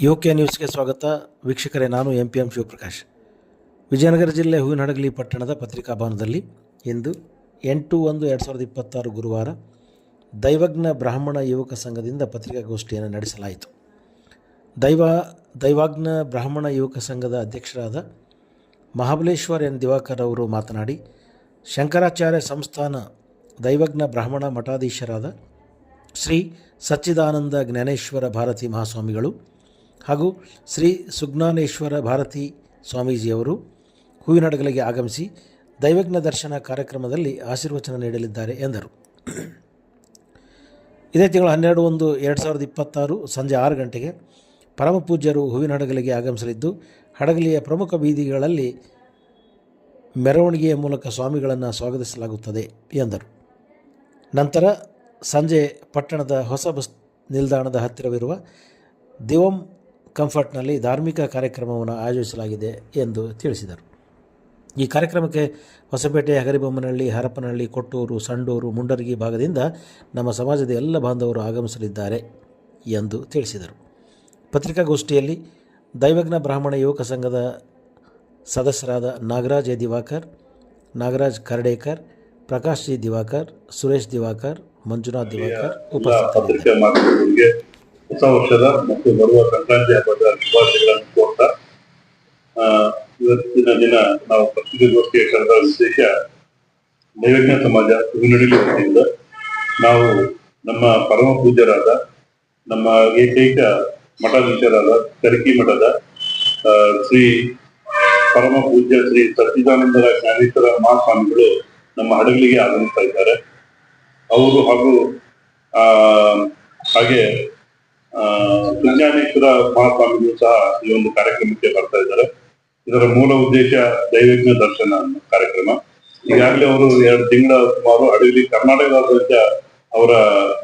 UK ನ್ಯೂಸ್ಗೆ ಸ್ವಾಗತ. ವೀಕ್ಷಕರೇ, ನಾನು MPM ಶಿವಪ್ರಕಾಶ್. ವಿಜಯನಗರ ಜಿಲ್ಲೆ ಹೂವಿನಹಡಗಲಿ ಪಟ್ಟಣದ ಪತ್ರಿಕಾಭವನದಲ್ಲಿ ಇಂದು 8/1/2026 ಗುರುವಾರ ದೈವಜ್ಞ ಬ್ರಾಹ್ಮಣ ಯುವಕ ಸಂಘದಿಂದ ಪತ್ರಿಕಾಗೋಷ್ಠಿಯನ್ನು ನಡೆಸಲಾಯಿತು. ದೈವಜ್ಞ ಬ್ರಾಹ್ಮಣ ಯುವಕ ಸಂಘದ ಅಧ್ಯಕ್ಷರಾದ ಮಹಾಬಲೇಶ್ವರ್ ಎನ್ ದಿವಾಕರ್ ಅವರು ಮಾತನಾಡಿ, ಶಂಕರಾಚಾರ್ಯ ಸಂಸ್ಥಾನ ದೈವಜ್ಞ ಬ್ರಾಹ್ಮಣ ಮಠಾಧೀಶರಾದ ಶ್ರೀ ಸಚ್ಚಿದಾನಂದ ಜ್ಞಾನೇಶ್ವರ ಭಾರತಿ ಮಹಾಸ್ವಾಮಿಗಳು ಹಾಗೂ ಶ್ರೀ ಸುಜ್ಞಾನೇಶ್ವರ ಭಾರತಿ ಸ್ವಾಮೀಜಿಯವರು ಹೂವಿನಹಡಗಲಿಗೆ ಆಗಮಿಸಿ ದೈವಜ್ಞ ದರ್ಶನ ಕಾರ್ಯಕ್ರಮದಲ್ಲಿ ಆಶೀರ್ವಚನ ನೀಡಲಿದ್ದಾರೆ ಎಂದರು. ಇದೇ ತಿಂಗಳು 12/1/2026 ಸಂಜೆ 6 ಗಂಟೆಗೆ ಪರಮ ಪೂಜ್ಯರು ಹೂವಿನಹಡಗಲಿಗೆ ಆಗಮಿಸಲಿದ್ದು, ಹಡಗಲಿಯ ಪ್ರಮುಖ ಬೀದಿಗಳಲ್ಲಿ ಮೆರವಣಿಗೆಯ ಮೂಲಕ ಸ್ವಾಮಿಗಳನ್ನು ಸ್ವಾಗತಿಸಲಾಗುತ್ತದೆ ಎಂದರು. ನಂತರ ಸಂಜೆ ಪಟ್ಟಣದ ಹೊಸ ಬಸ್ ನಿಲ್ದಾಣದ ಹತ್ತಿರವಿರುವ ದಿವಂ ಕಂಫರ್ಟ್ನಲ್ಲಿ ಧಾರ್ಮಿಕ ಕಾರ್ಯಕ್ರಮವನ್ನು ಆಯೋಜಿಸಲಾಗಿದೆ ಎಂದು ತಿಳಿಸಿದರು. ಈ ಕಾರ್ಯಕ್ರಮಕ್ಕೆ ಹೊಸಪೇಟೆ, ಹಗರಿಬೊಮ್ಮನಹಳ್ಳಿ, ಹರಪನಹಳ್ಳಿ, ಕೊಟ್ಟೂರು, ಸಂಡೂರು, ಮುಂಡರಗಿ ಭಾಗದಿಂದ ನಮ್ಮ ಸಮಾಜದ ಎಲ್ಲ ಬಾಂಧವರು ಆಗಮಿಸಲಿದ್ದಾರೆ ಎಂದು ತಿಳಿಸಿದರು. ಪತ್ರಿಕಾಗೋಷ್ಠಿಯಲ್ಲಿ ದೈವಜ್ಞ ಬ್ರಾಹ್ಮಣ ಯುವಕ ಸಂಘದ ಸದಸ್ಯರಾದ ನಾಗರಾಜ್ ಎ ದಿವಾಕರ್, ನಾಗರಾಜ್ ಕರ್ಡೇಕರ್, ಪ್ರಕಾಶ್ ಜಿ ದಿವಾಕರ್, ಸುರೇಶ್ ದಿವಾಕರ್, ಮಂಜುನಾಥ್ ದಿವಾಕರ್ ಉಪಸ್ಥಿತರಿದ್ದರು. ಹೊಸ ವರ್ಷದ ಮತ್ತು ಬರುವ ಸಂಕ್ರಾಂತಿ ಹಬ್ಬದ ಶುಭಾಶಯಗಳನ್ನು ಕೋರ್ತಾ, ಇವತ್ತಿನ ದಿನ ನಾವು ಪತ್ರಿಕಾಗೋಷ್ಠಿಯ ಕರೆದ ವಿಶೇಷ ದೈವಜ್ಞ ಸಮಾಜ ಹೂವಿನಹಡಗಲಿ ವತಿಯಿಂದ ನಾವು ನಮ್ಮ ಪರಮ ಪೂಜ್ಯರಾದ, ನಮ್ಮ ಏಕೈಕ ಮಠಾಧೀಶರಾದ ಕರಿಕಿ ಮಠದ ಶ್ರೀ ಪರಮ ಪೂಜ್ಯ ಶ್ರೀ ಸಚ್ಚಿದಾನಂದರ ಜ್ಞಾನೇಶ್ವರ ಮಹಾಸ್ವಾಮಿಗಳು ನಮ್ಮ ಹಡಗಲಿಗೆ ಆಗಮಿಸ್ತಾ ಇದ್ದಾರೆ. ಅವರು ಹಾಗೆ ಸುಜ್ಞಾನೇಶ್ವರ ಮಹಾಸ್ವಾಮಿಗಳು ಸಹ ಈ ಒಂದು ಕಾರ್ಯಕ್ರಮಕ್ಕೆ ಬರ್ತಾ ಇದ್ದಾರೆ. ಇದರ ಮೂಲ ಉದ್ದೇಶ ದೈವಜ್ಞ ದರ್ಶನ ಕಾರ್ಯಕ್ರಮ. ಈಗಾಗಲೇ ಅವರು 2 ತಿಂಗಳ ಸುಮಾರು ಹಡಗಲಿ ಕರ್ನಾಟಕದಾದ್ಯಂತ ಅವರ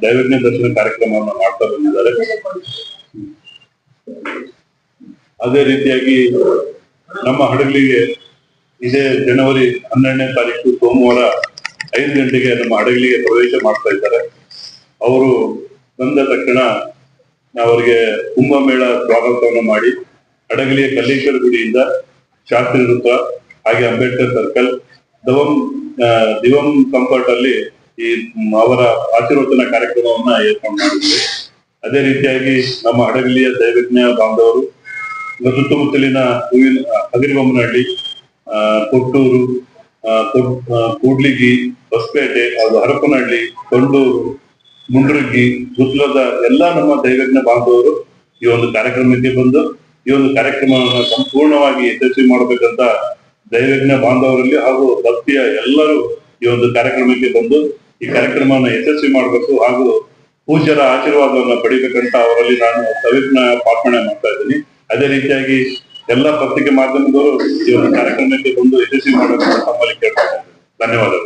ದೈವಜ್ಞ ದರ್ಶನ ಕಾರ್ಯಕ್ರಮವನ್ನು ಮಾಡ್ತಾ ಬಂದಿದ್ದಾರೆ. ಅದೇ ರೀತಿಯಾಗಿ ನಮ್ಮ ಹಡಗಲಿಗೆ ಇದೇ ಜನವರಿ 12ನೇ ತಾರೀಕು ಸೋಮವಾರ 5 ಗಂಟೆಗೆ ನಮ್ಮ ಹಡಗಲಿಗೆ ಪ್ರವೇಶ ಮಾಡ್ತಾ ಇದ್ದಾರೆ. ಅವರು ಬಂದ ತಕ್ಷಣ ಅವರಿಗೆ ಕುಂಭಮೇಳ ಸ್ವಾಗತವನ್ನು ಮಾಡಿ ಹಡಗಲಿಯ ಕಲ್ಲೇಶ್ವರ ಗುಡಿಯಿಂದ ಶಾಸ್ತ್ರಿ ವೃತ್ತ, ಹಾಗೆ ಅಂಬೇಡ್ಕರ್ ಸರ್ಕಲ್, ದಿವಂ ಕಂಫರ್ಟ್ ಅಲ್ಲಿ ಈ ಅವರ ಆಶೀರ್ವಚನ ಕಾರ್ಯಕ್ರಮವನ್ನ ಏರ್ಪಾಡು ಮಾಡಿದ್ವಿ. ಅದೇ ರೀತಿಯಾಗಿ ನಮ್ಮ ಹಡಗಲಿಯ ದೈವಜ್ಞ ಬಾಂಧವರು ಸುತ್ತಮುತ್ತಲಿನ ಹಗರಿಬೊಮ್ಮನಹಳ್ಳಿ, ಕೊಟ್ಟೂರು, ಕೂಡ್ಲಿಗಿ, ಹೊಸಪೇಟೆ, ಹಾಗೂ ಹರಪನಹಳ್ಳಿ, ಕೊಂಡೂರು, ಮುಂಡ್ರಗಿ, ಗುತ್ಲದ ಎಲ್ಲ ನಮ್ಮ ದೈವಜ್ಞ ಬಾಂಧವರು ಈ ಒಂದು ಕಾರ್ಯಕ್ರಮಕ್ಕೆ ಬಂದು ಈ ಒಂದು ಕಾರ್ಯಕ್ರಮವನ್ನು ಸಂಪೂರ್ಣವಾಗಿ ಯಶಸ್ವಿ ಮಾಡಬೇಕಂತ ದೈವಜ್ಞ ಬಾಂಧವರಲ್ಲಿ ಹಾಗೂ ಭಕ್ತಿಯ ಎಲ್ಲರೂ ಈ ಒಂದು ಕಾರ್ಯಕ್ರಮಕ್ಕೆ ಬಂದು ಈ ಕಾರ್ಯಕ್ರಮವನ್ನು ಯಶಸ್ವಿ ಮಾಡಬೇಕು ಹಾಗೂ ಪೂಜ್ಯರ ಆಶೀರ್ವಾದವನ್ನು ಪಡಿಬೇಕಂತ ಅವರಲ್ಲಿ ನಾನು ಸವಿಜ್ಞ ಪ್ರಾರ್ಥನೆ ಮಾಡ್ತಾ ಇದ್ದೀನಿ. ಅದೇ ರೀತಿಯಾಗಿ ಎಲ್ಲ ಪತ್ರಿಕೆ ಮಾಧ್ಯಮದವರು ಈ ಒಂದು ಕಾರ್ಯಕ್ರಮಕ್ಕೆ ಬಂದು ಯಶಸ್ವಿ ಮಾಡಬೇಕಂತ ತಮ್ಮಲ್ಲಿ ಕೇಳ್ತಾ ಇದ್ದೇನೆ. ಧನ್ಯವಾದಗಳು.